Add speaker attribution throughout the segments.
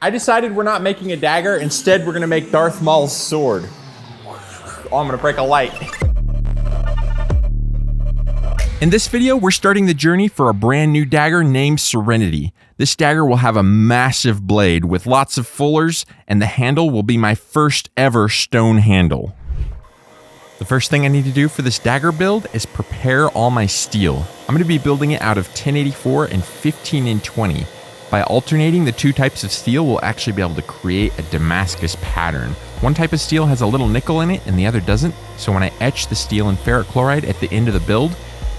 Speaker 1: I decided we're not making a dagger. Instead, we're gonna make Darth Maul's sword. Oh, I'm gonna break a light.
Speaker 2: In this video, we're starting the journey for a brand new dagger named Serenity. This dagger will have a massive blade with lots of fullers, and the handle will be my first ever stone handle. The first thing I need to do for this dagger build is prepare all my steel. I'm going to be building it out of 1084 and 15N20. By alternating the two types of steel, we'll actually be able to create a Damascus pattern. One type of steel has a little nickel in it and the other doesn't, so when I etch the steel in ferric chloride at the end of the build,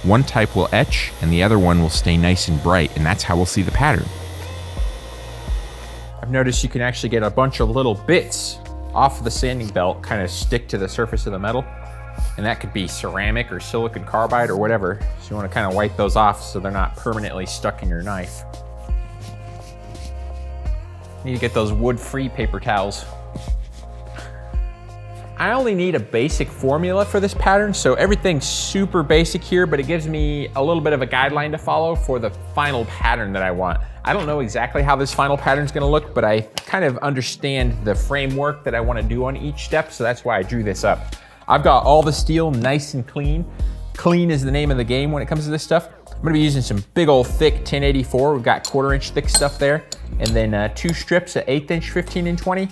Speaker 2: one type will etch and the other one will stay nice and bright, and that's how we'll see the pattern.
Speaker 1: I've noticed you can actually get a bunch of little bits off of the sanding belt, kind of stick to the surface of the metal. And that could be ceramic or silicon carbide or whatever. So you want to kind of wipe those off so they're not permanently stuck in your knife. Need to get those wood-free paper towels. I only need a basic formula for this pattern, so everything's super basic here, but it gives me a little bit of a guideline to follow for the final pattern that I want. I don't know exactly how this final pattern is going to look, but I kind of understand the framework that I want to do on each step, so that's why I drew this up. I've got all the steel nice and clean. Clean is the name of the game when it comes to this stuff. I'm going to be using some big old thick 1084. We've got 1/4 inch thick stuff there, and then 2 strips of 1/8 inch 15N20.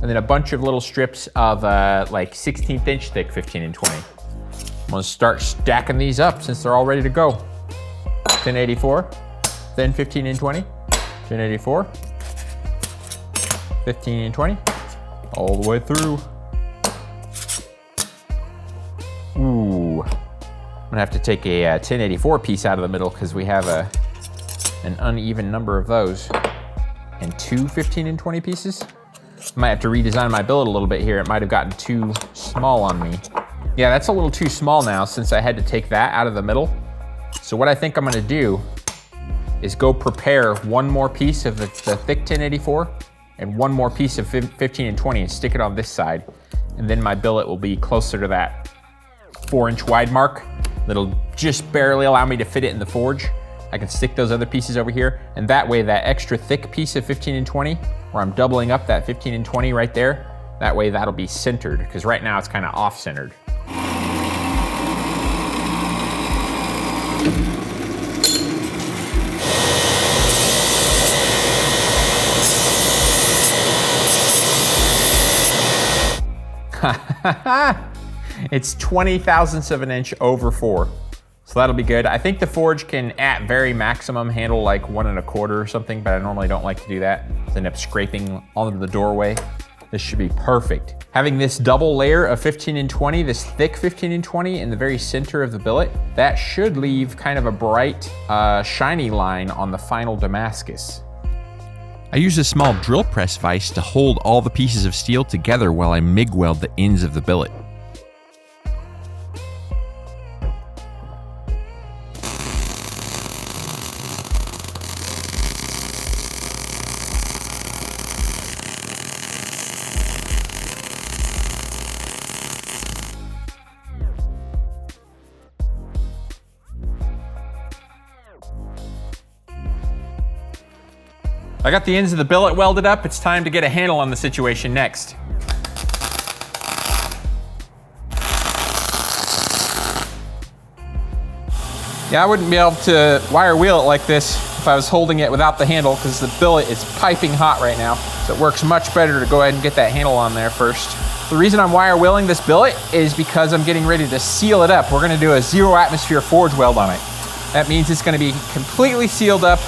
Speaker 1: And then a bunch of little strips of like 16th inch thick 15N20. I'm gonna start stacking these up since they're all ready to go. 1084, then 15N20, 1084, 15N20, all the way through. Ooh, I'm gonna have to take a 1084 piece out of the middle because we have an uneven number of those. And 2 15N20 pieces. I might have to redesign my billet a little bit here. It might have gotten too small on me. Yeah, that's a little too small now since I had to take that out of the middle. So what I think I'm gonna do is go prepare one more piece of the thick 1084 and one more piece of 15N20 and stick it on this side. And then my billet will be closer to that 4-inch wide mark. That'll just barely allow me to fit it in the forge. I can stick those other pieces over here, and that way that extra thick piece of 15N20, where I'm doubling up that 15N20 right there, that way that'll be centered, because right now it's kind of off-centered. It's 20 thousandths of an inch over 4. So that'll be good. I think the forge can, at very maximum, handle like 1 1/4 or something, but I normally don't like to do that. I end up scraping onto the doorway. This should be perfect. Having this double layer of 15N20, this thick 15N20 in the very center of the billet, that should leave kind of a bright, shiny line on the final Damascus.
Speaker 2: I use a small drill press vise to hold all the pieces of steel together while I MIG weld the ends of the billet.
Speaker 1: I got the ends of the billet welded up. It's time to get a handle on the situation next. Yeah, I wouldn't be able to wire wheel it like this if I was holding it without the handle, because the billet is piping hot right now. So it works much better to go ahead and get that handle on there first. The reason I'm wire wheeling this billet is because I'm getting ready to seal it up. We're gonna do a 0 atmosphere forge weld on it. That means it's gonna be completely sealed up.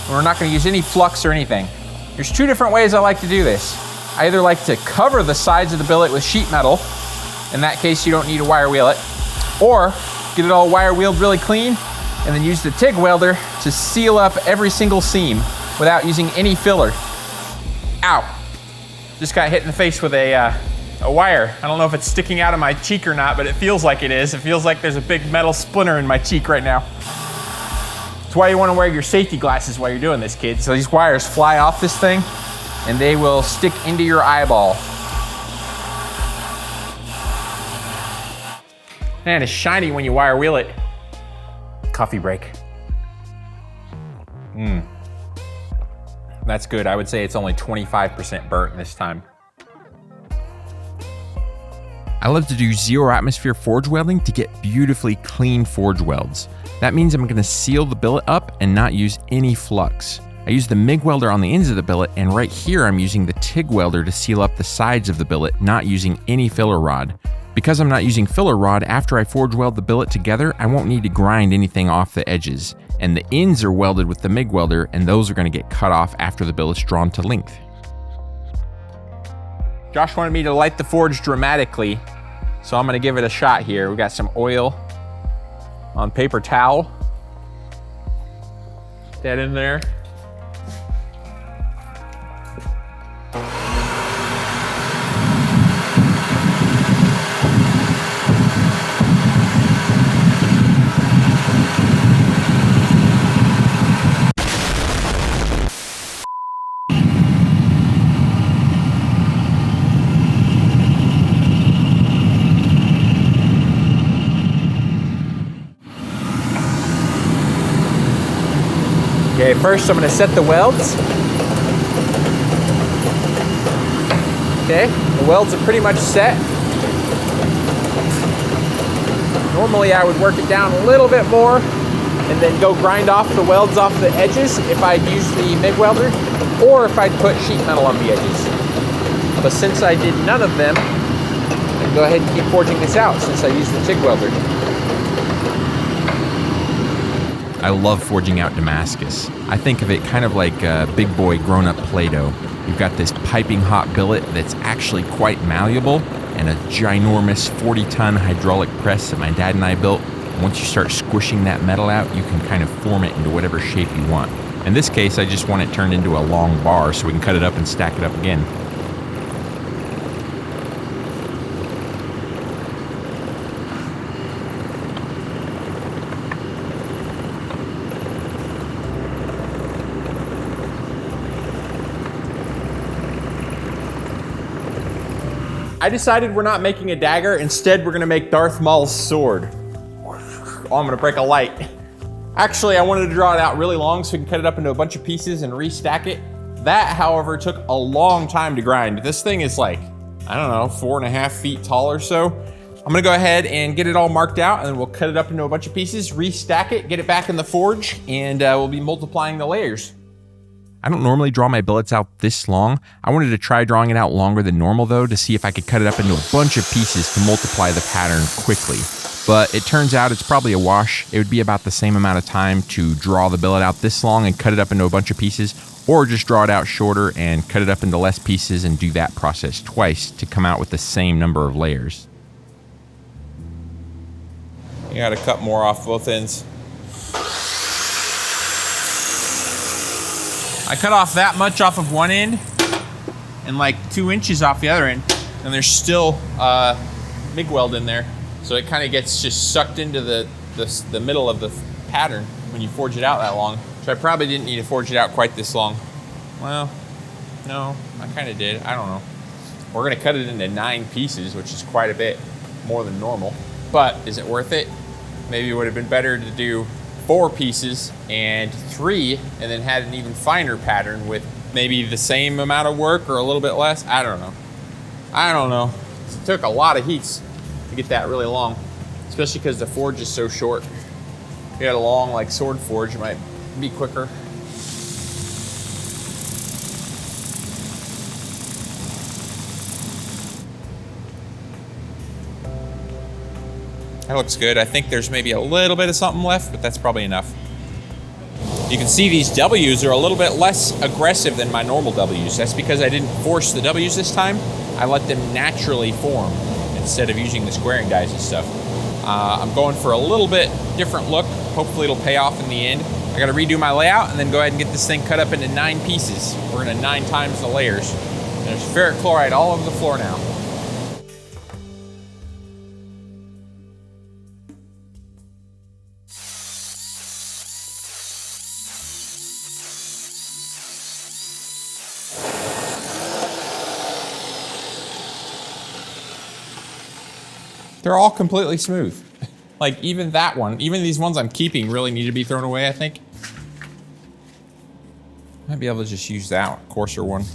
Speaker 1: We're not gonna use any flux or anything. There's 2 different ways I like to do this. I either like to cover the sides of the billet with sheet metal. In that case, you don't need to wire wheel it. Or get it all wire wheeled really clean and then use the TIG welder to seal up every single seam without using any filler. Ow. Just got hit in the face with a wire. I don't know if it's sticking out of my cheek or not, but it feels like it is. It feels like there's a big metal splinter in my cheek right now. That's why you want to wear your safety glasses while you're doing this, kids. So these wires fly off this thing and they will stick into your eyeball. Man, it's shiny when you wire wheel it. Coffee break. That's good. I would say it's only 25% burnt this time.
Speaker 2: I love to do 0 atmosphere forge welding to get beautifully clean forge welds. That means I'm gonna seal the billet up and not use any flux. I use the MIG welder on the ends of the billet, and right here I'm using the TIG welder to seal up the sides of the billet, not using any filler rod. Because I'm not using filler rod, after I forge weld the billet together, I won't need to grind anything off the edges. And the ends are welded with the MIG welder, and those are gonna get cut off after the billet's drawn to length.
Speaker 1: Josh wanted me to light the forge dramatically, so I'm gonna give it a shot here. We got some oil on paper towel. Get that in there. Okay, first I'm gonna set the welds. Okay, the welds are pretty much set. Normally I would work it down a little bit more and then go grind off the welds off the edges if I'd use the MIG welder, or if I'd put sheet metal on the edges. But since I did none of them, I can go ahead and keep forging this out since I used the TIG welder.
Speaker 2: I love forging out Damascus. I think of it kind of like a big boy grown-up Play-Doh. You've got this piping hot billet that's actually quite malleable, and a ginormous 40-ton hydraulic press that my dad and I built. Once you start squishing that metal out, you can kind of form it into whatever shape you want. In this case, I just want it turned into a long bar so we can cut it up and stack it up again.
Speaker 1: I decided we're not making a dagger. Instead, we're gonna make Darth Maul's sword. Oh, I'm gonna break a light. Actually, I wanted to draw it out really long so we can cut it up into a bunch of pieces and restack it. That, however, took a long time to grind. This thing is like, I don't know, 4.5 feet tall or so. I'm gonna go ahead and get it all marked out, and then we'll cut it up into a bunch of pieces, restack it, get it back in the forge, and we'll be multiplying the layers.
Speaker 2: I don't normally draw my billets out this long. I wanted to try drawing it out longer than normal though to see if I could cut it up into a bunch of pieces to multiply the pattern quickly. But it turns out it's probably a wash. It would be about the same amount of time to draw the billet out this long and cut it up into a bunch of pieces, or just draw it out shorter and cut it up into less pieces and do that process twice to come out with the same number of layers.
Speaker 1: You gotta cut more off both ends. I cut off that much off of one end and like 2 inches off the other end, and there's still MIG weld in there. So it kind of gets just sucked into the middle of the pattern when you forge it out that long. So I probably didn't need to forge it out quite this long. Well, no, I kind of did. I don't know. We're gonna cut it into 9 pieces, which is quite a bit more than normal. But is it worth it? Maybe it would have been better to do 4 pieces and 3, and then had an even finer pattern with maybe the same amount of work or a little bit less. I don't know. It took a lot of heats to get that really long, especially because the forge is so short. If you had a long like sword forge, it might be quicker. That looks good. I think there's maybe a little bit of something left, but that's probably enough. You can see these W's are a little bit less aggressive than my normal W's. That's because I didn't force the W's this time. I let them naturally form instead of using the squaring dies and stuff. I'm going for a little bit different look. Hopefully it'll pay off in the end. I gotta redo my layout and then go ahead and get this thing cut up into 9 pieces. We're gonna 9 times the layers. There's ferric chloride all over the floor now. They're all completely smooth. Like even that one, even these ones I'm keeping really need to be thrown away, I think. Might be able to just use that coarser one.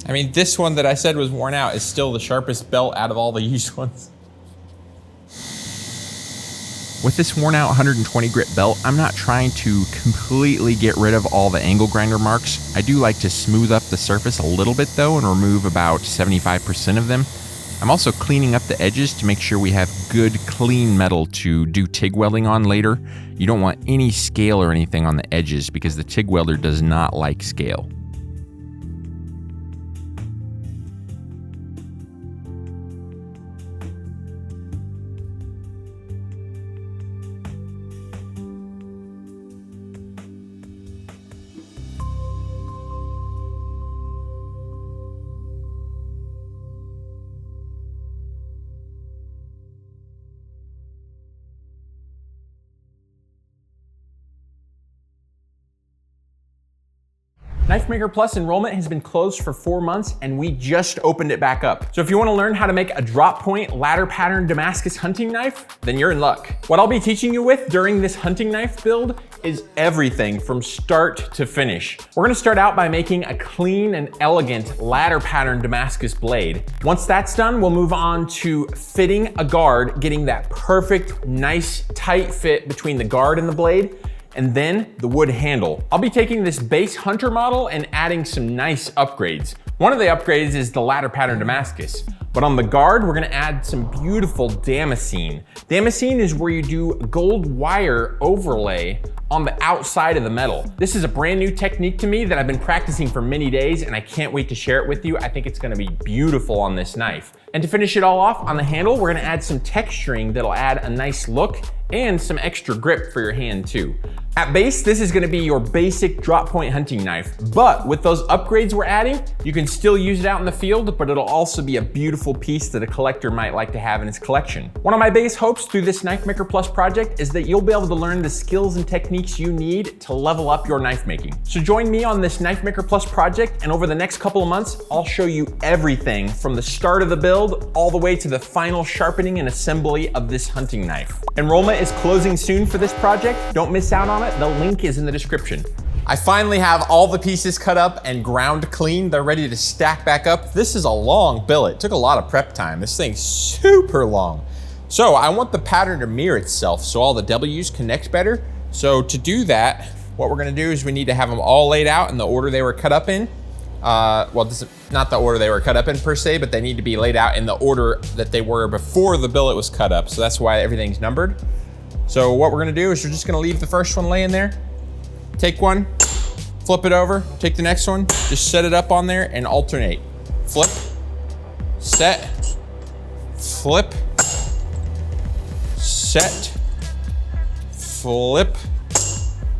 Speaker 1: I mean, this one that I said was worn out is still the sharpest belt out of all the used ones.
Speaker 2: With this worn out 120 grit belt, I'm not trying to completely get rid of all the angle grinder marks. I do like to smooth up the surface a little bit though and remove about 75% of them. I'm also cleaning up the edges to make sure we have good clean metal to do TIG welding on later. You don't want any scale or anything on the edges because the TIG welder does not like scale.
Speaker 1: Knifemaker Plus enrollment has been closed for 4 months and we just opened it back up. So if you want to learn how to make a drop point ladder pattern Damascus hunting knife, then you're in luck. What I'll be teaching you with during this hunting knife build is everything from start to finish. We're going to start out by making a clean and elegant ladder pattern Damascus blade. Once that's done, we'll move on to fitting a guard, getting that perfect, nice, tight fit between the guard and the blade, and then the wood handle. I'll be taking this base hunter model and adding some nice upgrades. One of the upgrades is the ladder pattern Damascus, but on the guard, we're gonna add some beautiful Damascene. Damascene is where you do gold wire overlay on the outside of the metal. This is a brand new technique to me that I've been practicing for many days and I can't wait to share it with you. I think it's gonna be beautiful on this knife. And to finish it all off, on the handle, we're gonna add some texturing that'll add a nice look and some extra grip for your hand too. At base, this is gonna be your basic drop point hunting knife, but with those upgrades we're adding, you can still use it out in the field, but it'll also be a beautiful piece that a collector might like to have in his collection. One of my base hopes through this Knifemaker Plus project is that you'll be able to learn the skills and techniques you need to level up your knife making. So join me on this Knifemaker Plus project, and over the next couple of months, I'll show you everything from the start of the build all the way to the final sharpening and assembly of this hunting knife. Enrollment is closing soon for this project. Don't miss out on it. The link is in the description. I finally have all the pieces cut up and ground clean. They're ready to stack back up. This is a long billet. It took a lot of prep time. This thing's super long. So I want the pattern to mirror itself so all the W's connect better. So to do that, what we're gonna do is we need to have them all laid out in the order they were cut up in. Well, this is not the order they were cut up in per se, but they need to be laid out in the order that they were before the billet was cut up. So that's why everything's numbered. So what we're gonna do is we're just gonna leave the first one laying there, take one, flip it over, take the next one, just set it up on there and alternate. Flip, set, flip, set, flip,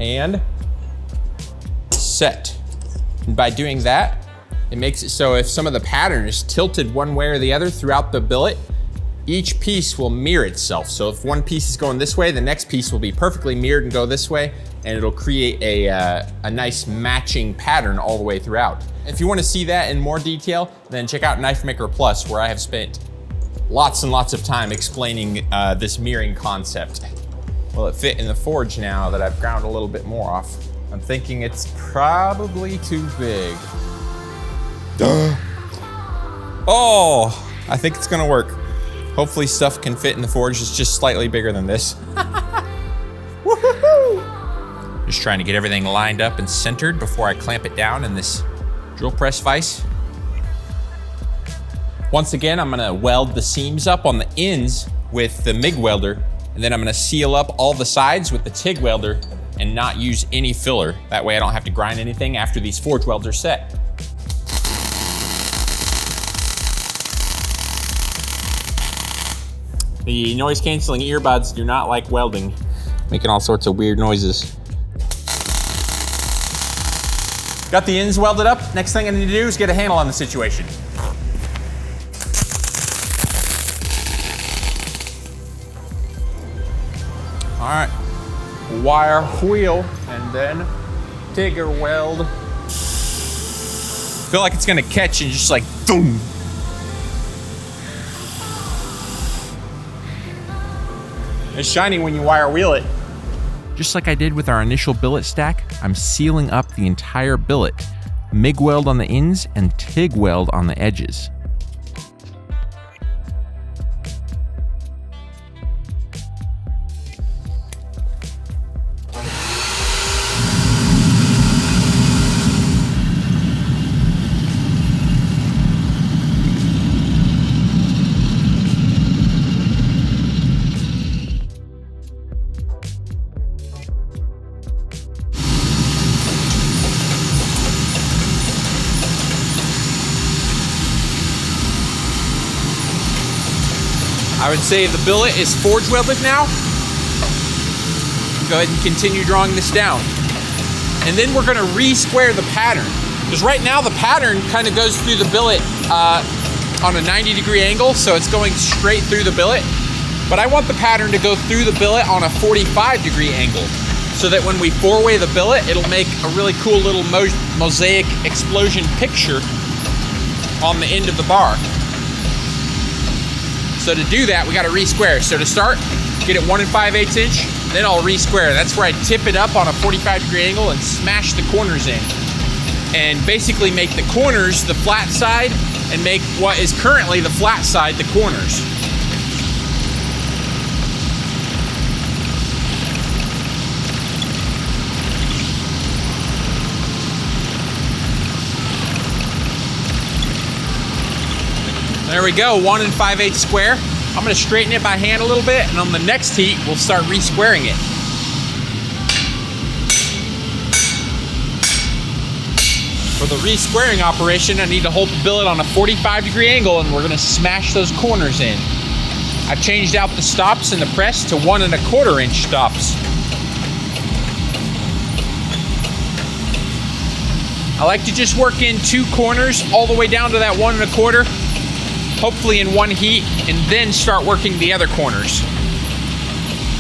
Speaker 1: and set. And by doing that, it makes it so if some of the pattern is tilted one way or the other throughout the billet, each piece will mirror itself. So if one piece is going this way, the next piece will be perfectly mirrored and go this way, and it'll create a nice matching pattern all the way throughout. If you want to see that in more detail, then check out Knifemaker Plus, where I have spent lots and lots of time explaining this mirroring concept. Will it fit in the forge now that I've ground a little bit more off? I'm thinking it's probably too big. Oh, I think it's gonna work. Hopefully stuff can fit in the forge. It's just slightly bigger than this. Woohoo! Just trying to get everything lined up and centered before I clamp it down in this drill press vise. Once again, I'm gonna weld the seams up on the ends with the MIG welder, and then I'm gonna seal up all the sides with the TIG welder and not use any filler. That way I don't have to grind anything after these forge welds are set. The noise canceling earbuds do not like welding, making all sorts of weird noises. Got the ends welded up. Next thing I need to do is get a handle on the situation. All right, wire wheel and then Dagger weld. Feel like it's gonna catch and just like boom. It's shiny when you wire wheel it.
Speaker 2: Just like I did with our initial billet stack, I'm sealing up the entire billet, MIG weld on the ends and TIG weld on the edges.
Speaker 1: I would say the billet is forge welded now. Go ahead and continue drawing this down. And then we're gonna re-square the pattern. Because right now the pattern kind of goes through the billet on a 90-degree angle, so it's going straight through the billet. But I want the pattern to go through the billet on a 45-degree angle, so that when we four-way the billet, it'll make a really cool little mosaic explosion picture on the end of the bar. So to do that, we got to re-square. So to start, get it 1 5/8 inch, then I'll re-square. That's where I tip it up on a 45-degree angle and smash the corners in. And basically make the corners the flat side and make what is currently the flat side the corners. There we go, 1 5/8 square. I'm gonna straighten it by hand a little bit, and on the next heat, we'll start re-squaring it. For the re-squaring operation, I need to hold the billet on a 45-degree angle, and we're gonna smash those corners in. I've changed out the stops in the press to 1 1/4 inch stops. I like to just work in 2 corners all the way down to that 1 1/4. Hopefully in one heat, and then start working the other corners.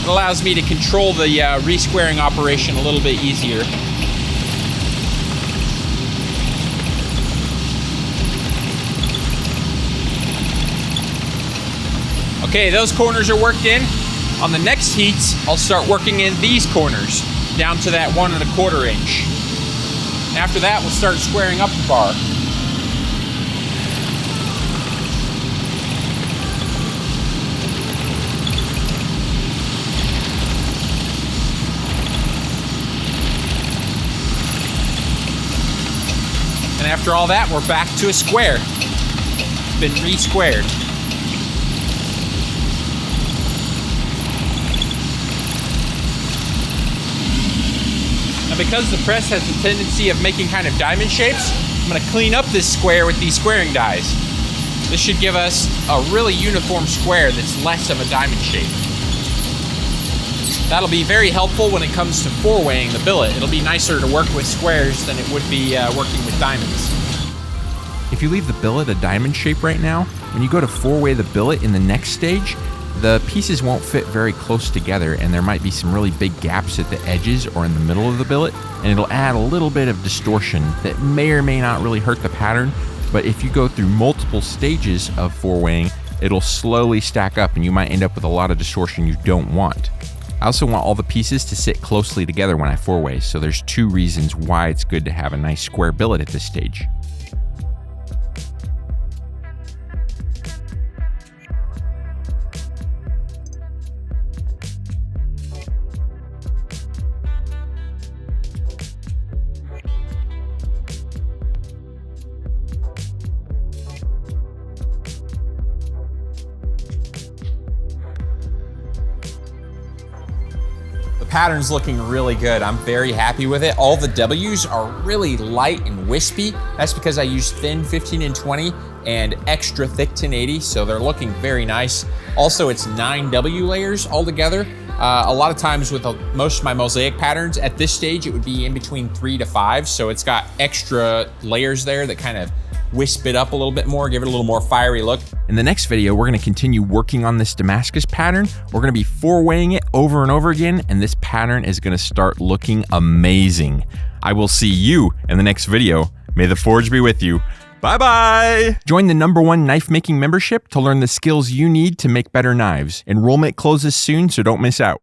Speaker 1: It allows me to control the re-squaring operation a little bit easier. Okay, those corners are worked in. On the next heats, I'll start working in these corners down to that 1 1/4 inch. After that, we'll start squaring up the bar. And after all that, we're back to a square. It's been re-squared. Now because the press has the tendency of making kind of diamond shapes, I'm gonna clean up this square with these squaring dies. This should give us a really uniform square that's less of a diamond shape. That'll be very helpful when it comes to four-weighing the billet. It'll be nicer to work with squares than it would be working with diamonds.
Speaker 2: If you leave the billet a diamond shape right now, when you go to four-weigh the billet in the next stage, the pieces won't fit very close together, and there might be some really big gaps at the edges or in the middle of the billet, and it'll add a little bit of distortion that may or may not really hurt the pattern, but if you go through multiple stages of four-weighing, it'll slowly stack up and you might end up with a lot of distortion you don't want. I also want all the pieces to sit closely together when I four-weigh, so there's 2 reasons why it's good to have a nice square billet at this stage.
Speaker 1: Pattern's looking really good. I'm very happy with it. All the W's are really light and wispy. That's because I used thin 15 and 20 and extra thick 1080, so they're looking very nice. Also, it's 9 W layers altogether. A lot of times with most of my mosaic patterns, at this stage, it would be in between 3 to 5, so it's got extra layers there that kind of wisp it up a little bit more, give it a little more fiery look.
Speaker 2: In the next video, we're gonna continue working on this Damascus pattern. We're gonna be four-weighing it over and over again, and this pattern is gonna start looking amazing. I will see you in the next video. May the forge be with you. Bye-bye! Join the #1 knife making membership to learn the skills you need to make better knives. Enrollment closes soon, so don't miss out.